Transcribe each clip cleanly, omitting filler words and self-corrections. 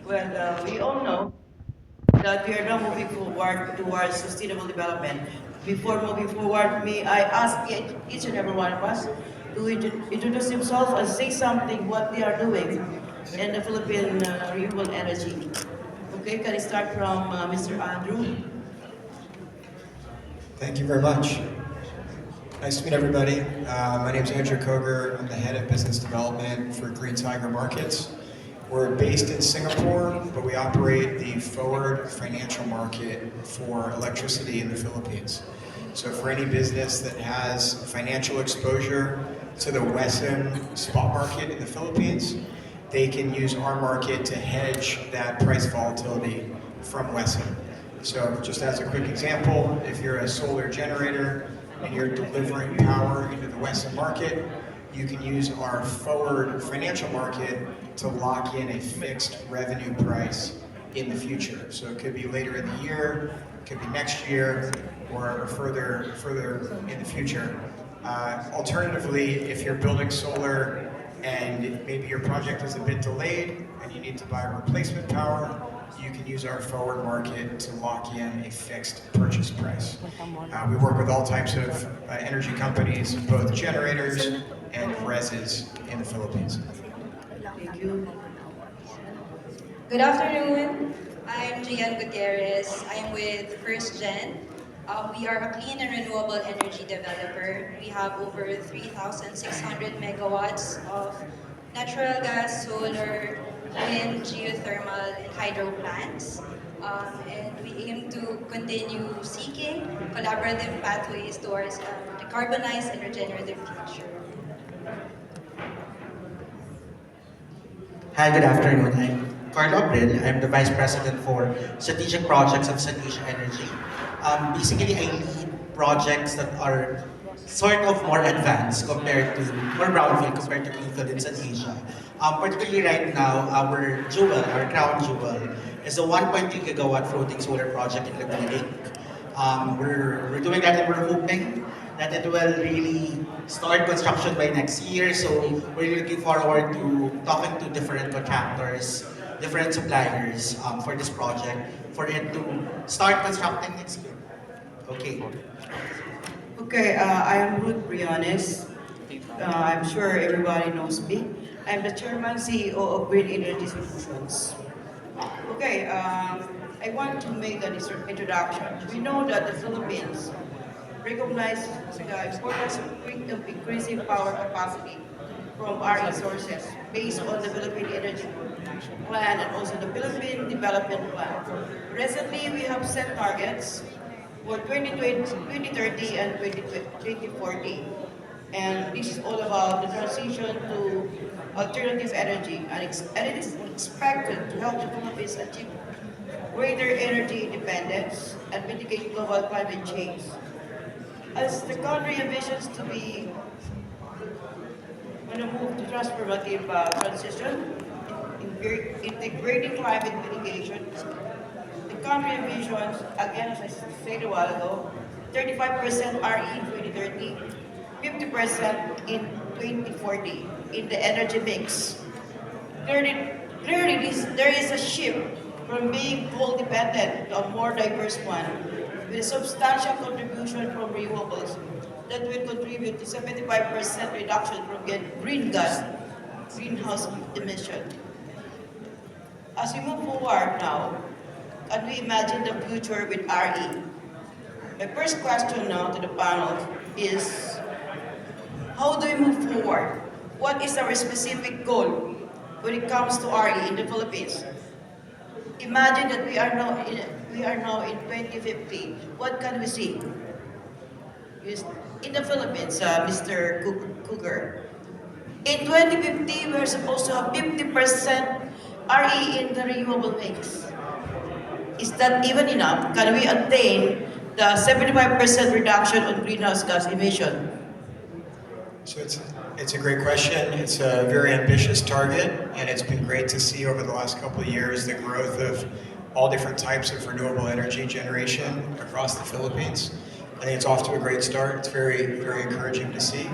Well, we all know that we are now moving forward towards sustainable development. Before moving forward, may I ask each and every one of us to introduce themselves and say something what they are doing in the Philippine renewable energy. Okay, can I start from Mr. Andrew? Thank you very much. Nice to meet everybody. My name is Andrew Koger. I'm the head of business development for Green Tiger Markets. We're based in Singapore, but we operate the forward financial market for electricity in the Philippines. So for any business that has financial exposure to the WESM spot market in the Philippines, they can use our market to hedge that price volatility from WESM. So just as a quick example, if you're a solar generator and you're delivering power into the Western market, you can use our forward financial market to lock in a fixed revenue price in the future. So it could be later in the year, it could be next year, or further in the future. Alternatively, if you're building solar and maybe your project is a bit delayed and you need to buy replacement power, you can use our forward market to lock in a fixed purchase price. We work with all types of energy companies, both generators and reses in the Philippines. Thank you. Good afternoon. I'm Gian Gutierrez. I'm with First Gen. We are a clean and renewable energy developer. We have over 3,600 megawatts of natural gas, solar, wind, geothermal, and hydro plants. And we aim to continue seeking collaborative pathways towards a decarbonized and regenerative future. Hi, good afternoon. I'm Carlo Abril. I'm the Vice President for Strategic Projects of Sanisha Energy. Basically, I lead projects that are sort of more advanced compared to, more brownfield compared to greenfield in Sanisha. Particularly right now, our crown jewel, is a 1.3 gigawatt floating solar project in Laguna Lake. We're doing that and we're hoping that it will really start construction by next year. So we're really looking forward to talking to different contractors, different suppliers for this project for it to start constructing next year. Okay. Okay, I am Ruth Briones. I'm sure everybody knows me. I'm the chairman CEO of Green Energy Solutions. Okay, I want to make an introduction. We know that the Philippines recognize the importance of increasing power capacity from our resources based on the Philippine Energy Plan and also the Philippine Development Plan. Recently, we have set targets for 2030 and 2040. And this is all about the transition to alternative energy, and it is expected to help the Philippines achieve greater energy independence and mitigate global climate change. As the country envisions to be on a move to transformative transition, integrating climate mitigation, the country envisions, again as I said a while ago, 35% RE in 2030, 50% in 2040 in the energy mix. Clearly, there is a shift from being coal dependent to a more diverse one, with a substantial contribution from renewables that will contribute to 75% reduction from greenhouse emission. As we move forward now, can we imagine the future with RE? My first question now to the panel is, how do we move forward? What is our specific goal when it comes to RE in the Philippines? Imagine that we are now in 2050. What can we see? In the Philippines, Mr. Cougar. In 2050, we're supposed to have 50% RE in the renewable mix. Is that even enough? Can we attain the 75% reduction on greenhouse gas emission? So it's a great question. It's a very ambitious target, and it's been great to see over the last couple of years the growth of all different types of renewable energy generation across the Philippines. I think it's off to a great start. It's very encouraging to see.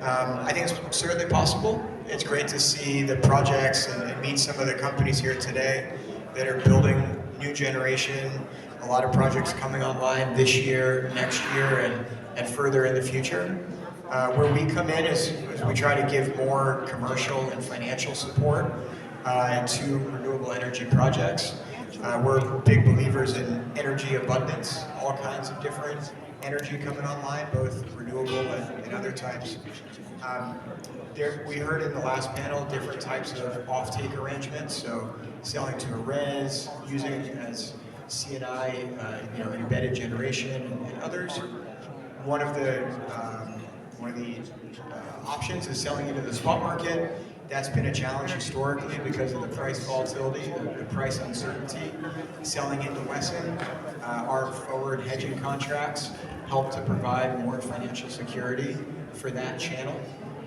I think it's certainly possible. It's great to see the projects and meet some of the companies here today that are building new generation. A lot of projects coming online this year, next year, and further in the future. Where we come in is we try to give more commercial and financial support to renewable energy projects. We're big believers in energy abundance, all kinds of different energy coming online, both renewable and other types. We heard in the last panel different types of offtake arrangements, so selling to a res, using it as CNI, embedded generation, and others. One of the options is selling into the spot market. That's been a challenge historically because of the price volatility, the price uncertainty. Selling into Wesson, our forward hedging contracts help to provide more financial security for that channel.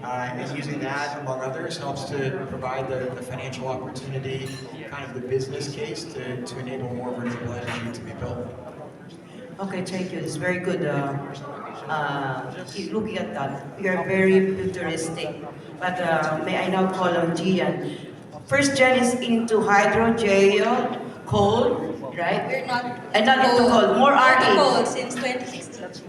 And using that, among others, helps to provide the financial opportunity, kind of the business case to enable more renewable energy to be built. Okay, thank you. It's very good. Keep looking at that. You are very futuristic. But may I now call on Gian. First gen is into hydro, geo, coal, right? We're not And not into coal, more Not RE. coal since 2016.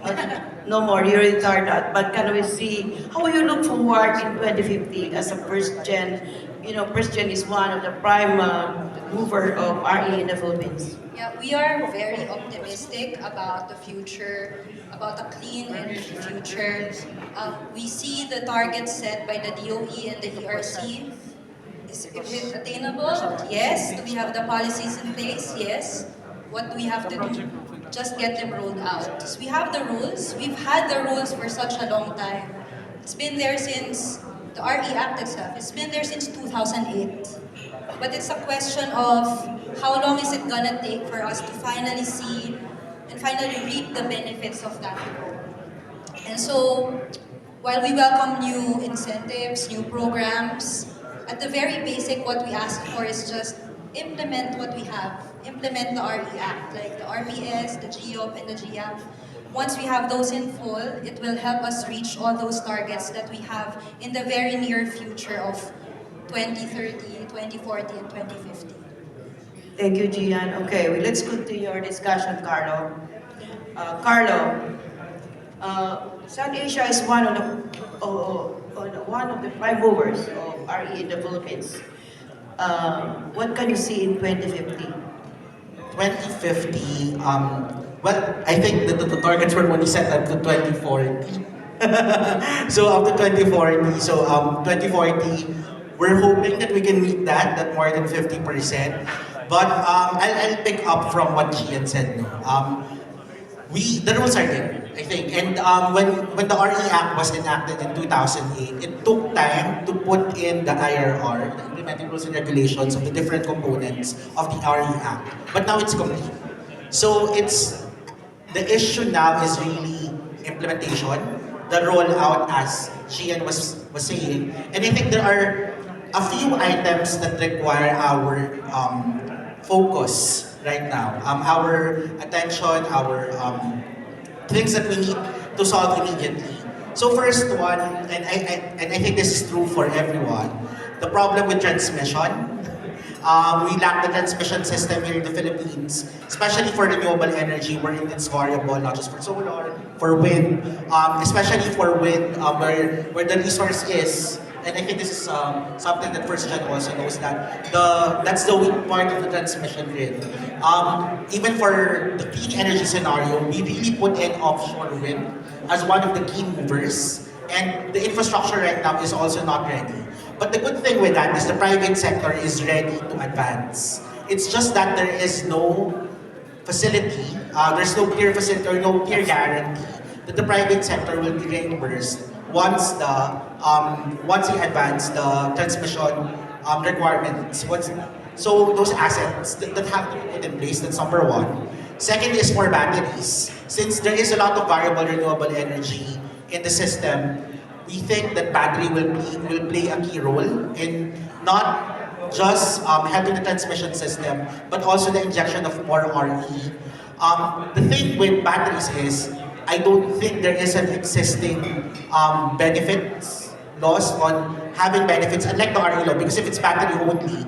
No more, you retire that. But can we see how will you look forward in 2050 as a first gen? You know, first gen is one of the prime mover of RE in the Philippines. Yeah, we are very optimistic about the future, about a clean energy future. We see the targets set by the DOE and the ERC. Is it attainable? Yes. Do we have the policies in place? Yes. What do we have to do? Just get them rolled out. So we have the rules. We've had the rules for such a long time. It's been there since the RE Act itself. It's been there since 2008. But it's a question of how long is it gonna take for us to finally see and finally reap the benefits of that rule. And so, while we welcome new incentives, new programs, at the very basic, what we ask for is just implement what we have. Implement the RE Act, like the RPS, the GEOP, and the GAP. Once we have those in full, it will help us reach all those targets that we have in the very near future of 2030, 2040, and 2050. Thank you, Gian. Okay, well, let's continue our discussion, Carlo. Carlo, South Asia is one of the prime movers of RE in the Philippines. What can you see in 2050? 2050, well, I think the targets were only set up to 2040. So up to 2040, 2040, we're hoping that we can meet that more than 50%. But I'll pick up from what Gian said. No? The rules are there, I think. And when the RE Act was enacted in 2008, it took time to put in the IRR, the implementing rules and regulations of the different components of the RE Act. But now it's complete. So the issue now is really implementation, the rollout, as Gian was saying. And I think there are a few items that require our focus right now, our attention, our things that we need to solve immediately. So first one, and I think this is true for everyone, the problem with transmission. We lack the transmission system here in the Philippines, especially for renewable energy, wherein it's variable, not just for solar, for wind, especially for wind, where the resource is. And I think this is something that First Gen also knows, that that's the weak part of the transmission grid. Even for the clean energy scenario, we really put in offshore wind as one of the key movers, and the infrastructure right now is also not ready. But the good thing with that is the private sector is ready to advance. It's just that there is no facility, there's no clear facility or no clear guarantee that the private sector will be reimbursed once they advance the transmission requirements. So those assets that have to be put in place, that's number one. Second is for batteries. Since there is a lot of variable renewable energy in the system, we think that battery will play a key role in not just helping the transmission system, but also the injection of more RE. The thing with batteries is, I don't think there is an existing benefits loss on having benefits, unlike the RE law, because if it's battery only,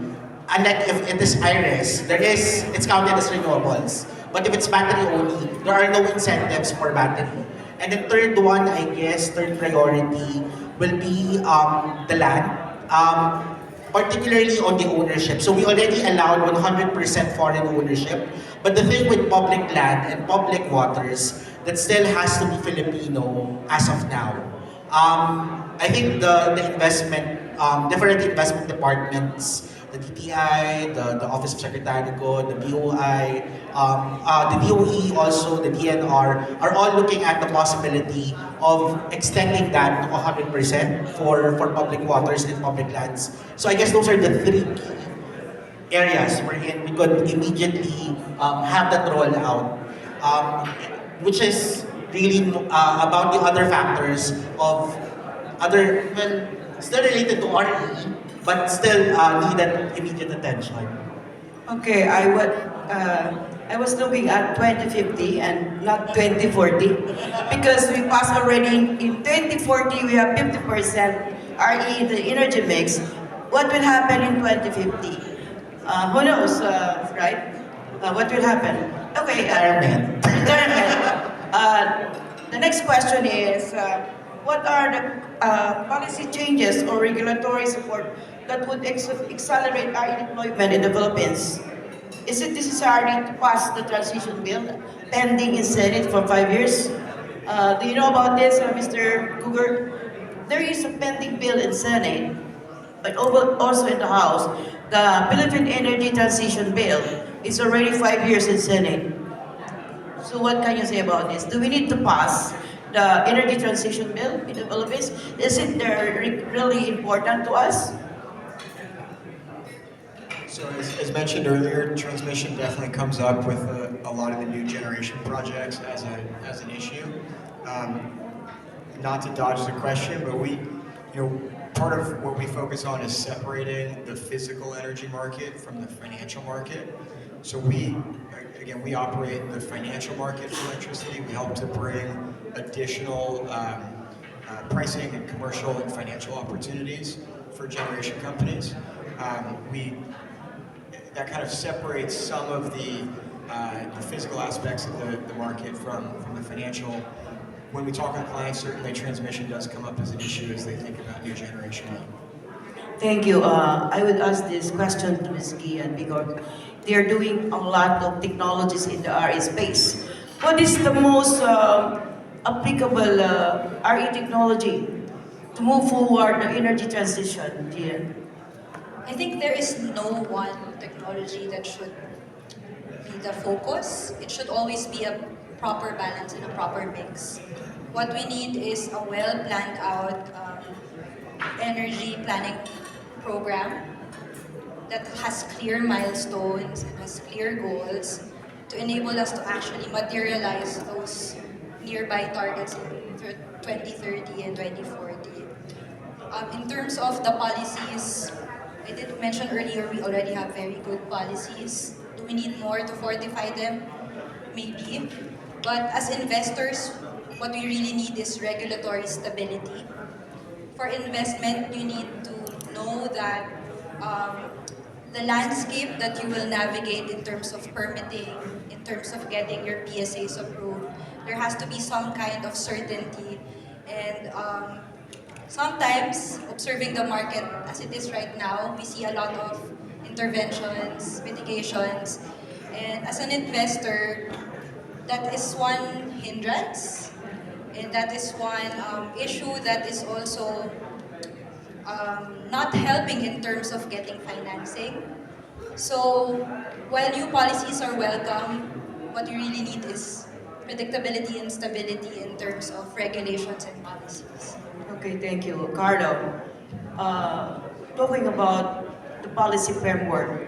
unlike if it is IRES, it's counted as renewables. But if it's battery only, there are no incentives for battery. And the third one, I guess, third priority will be the land. Particularly on the ownership. So we already allowed 100% foreign ownership, but the thing with public land and public waters, that still has to be Filipino as of now. I think the investment, different investment departments, the DTI, the Office of Secretary Good, the BOI, the DOE also, the DNR, are all looking at the possibility of extending that to 100% for public waters and public lands. So I guess those are the three key areas wherein we could immediately have that roll out, which is really about the other factors of other, well, still related to RE, but still needed immediate attention. Okay, I was looking at 2050 and not 2040 because we passed already in 2040 we have 50% RE the energy mix. What will happen in 2050? Who knows, right? What will happen? Okay, Retirement. The next question is, what are the policy changes or regulatory support that would accelerate our deployment in the Philippines? Is it necessary to pass the transition bill pending in Senate for 5 years? Do you know about this, Mr. Cougar? There is a pending bill in Senate, but also in the House. The Philippine Energy Transition Bill is already 5 years in Senate. So what can you say about this? Do we need to pass the energy transition bill in the Philippines? Is it really important to us? So as mentioned earlier, transmission definitely comes up with a lot of the new generation projects as an issue. Not to dodge the question, but part of what we focus on is separating the physical energy market from the financial market. So we operate the financial market for electricity. We help to bring additional pricing and commercial and financial opportunities for generation companies. That kind of separates some of the physical aspects of the market from the financial. When we talk with clients, certainly transmission does come up as an issue as they think about new generation. Thank you. I would ask this question to Ms. Gian because they are doing a lot of technologies in the RE space. What is the most applicable RE technology to move forward the energy transition, Gian? I think there is no one technology that should be the focus. It should always be a proper balance and a proper mix. What we need is a well planned out energy planning program that has clear milestones and has clear goals to enable us to actually materialize those nearby targets in 2030 and 2040. In terms of the policies, I did mention earlier we already have very good policies. Do we need more to fortify them? Maybe. But as investors, what we really need is regulatory stability. For investment, you need to know that the landscape that you will navigate in terms of permitting, in terms of getting your PSAs approved, there has to be some kind of certainty. And sometimes, observing the market as it is right now, we see a lot of interventions, mitigations, and as an investor, that is one hindrance, and that is one issue that is also not helping in terms of getting financing. So, while new policies are welcome, what you really need is predictability and stability in terms of regulations and policies. Okay, thank you. Carlo, talking about the policy framework,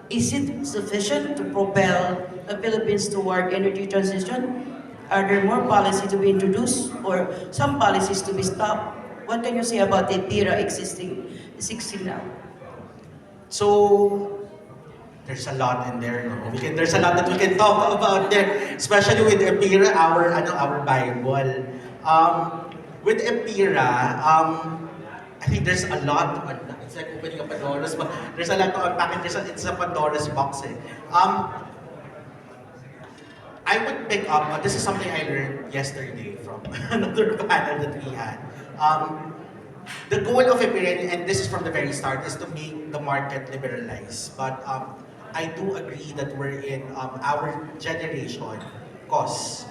is it sufficient to propel the Philippines toward energy transition? Are there more policies to be introduced or some policies to be stopped? What can you say about the EPIRA existing now? So there's a lot in there. No? There's a lot that we can talk about there, especially with EPIRA, our Bible. With EPIRA, I think there's a lot to unpack. It's like opening a Pandora's box. There's a lot to unpack and it's a Pandora's box. Eh. I would pick up, this is something I learned yesterday from another panel that we had. The goal of Empyrean, and this is from the very start, is to make the market liberalize. But I do agree that we're in our generation, cause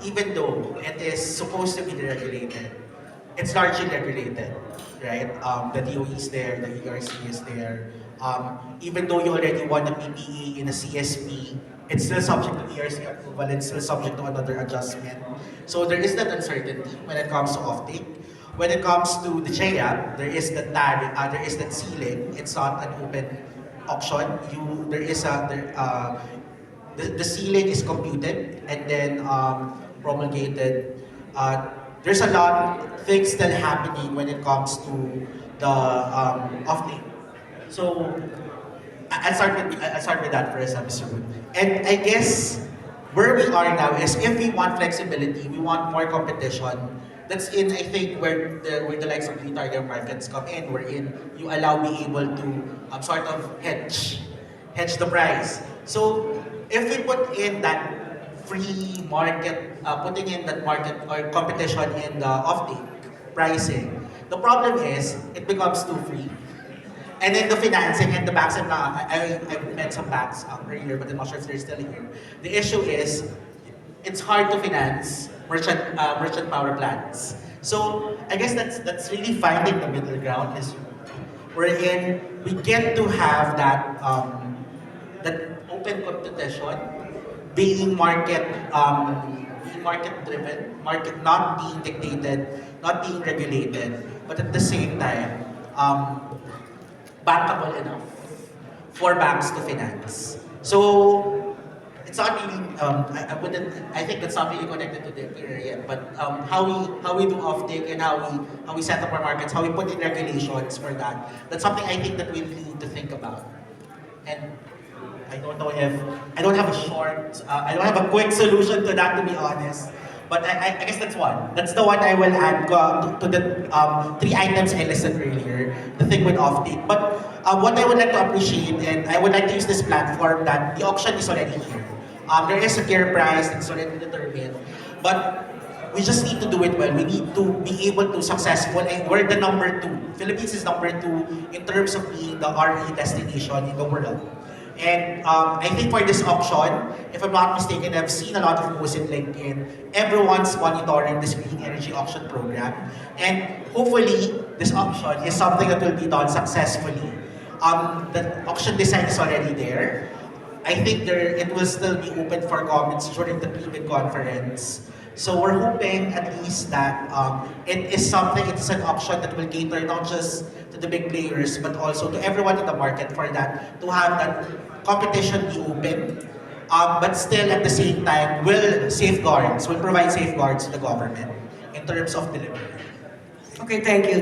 even though it is supposed to be deregulated, it's largely regulated, right? The DOE is there, the ERC is there. Even though you already won a PPE in a CSP, it's still subject to ERC approval, it's still subject to another adjustment. So there is that uncertainty when it comes to offtake. When it comes to the JAP, there is that there is that ceiling. It's not an open auction. The ceiling is computed and then promulgated. There's a lot of things still happening when it comes to the offtake. So I'll start with that first, Mr. Wood. And I guess where we are now is if we want flexibility, we want more competition. That's in, I think, where the likes of the target markets come in, wherein you allow me able to sort of hedge the price. So if we put in that free market, putting in that market or competition in the offtake pricing, the problem is it becomes too free. And then the financing and the banks, and I've met some banks earlier, but I'm not sure if they're still here. The issue is, it's hard to finance merchant power plants. So I guess that's really finding the middle ground, is wherein we get to have that open competition, being market driven, market not being dictated, not being regulated, but at the same time bankable enough for banks to finance. So it's not really. I think that's not really connected to the area yet. But how we do offtake and how we set up our markets, how we put in regulations for that. That's something I think that we really need to think about. And I don't know if I don't have a quick solution to that, to be honest. But I guess that's one. That's the one I will add to the 3 items I listed earlier, the thing with offtake. But what I would like to appreciate, and I would like to use this platform, that the auction is already here. There is a fair price that's already determined. But we just need to do it well. We need to be able to successful, and we're the number 2. Philippines is number 2 in terms of being the RE destination in the world. And I think for this auction, if I'm not mistaken, I've seen a lot of posts in LinkedIn. Everyone's monitoring this green energy auction program. And hopefully, this auction is something that will be done successfully. The auction design is already there. I think it will still be open for comments during the pre-bid conference. So we're hoping at least that it's an auction that will cater not just to the big players, but also to everyone in the market, for that, to have that competition be open, but still at the same time will provide safeguards to the government in terms of delivery. Okay, thank you.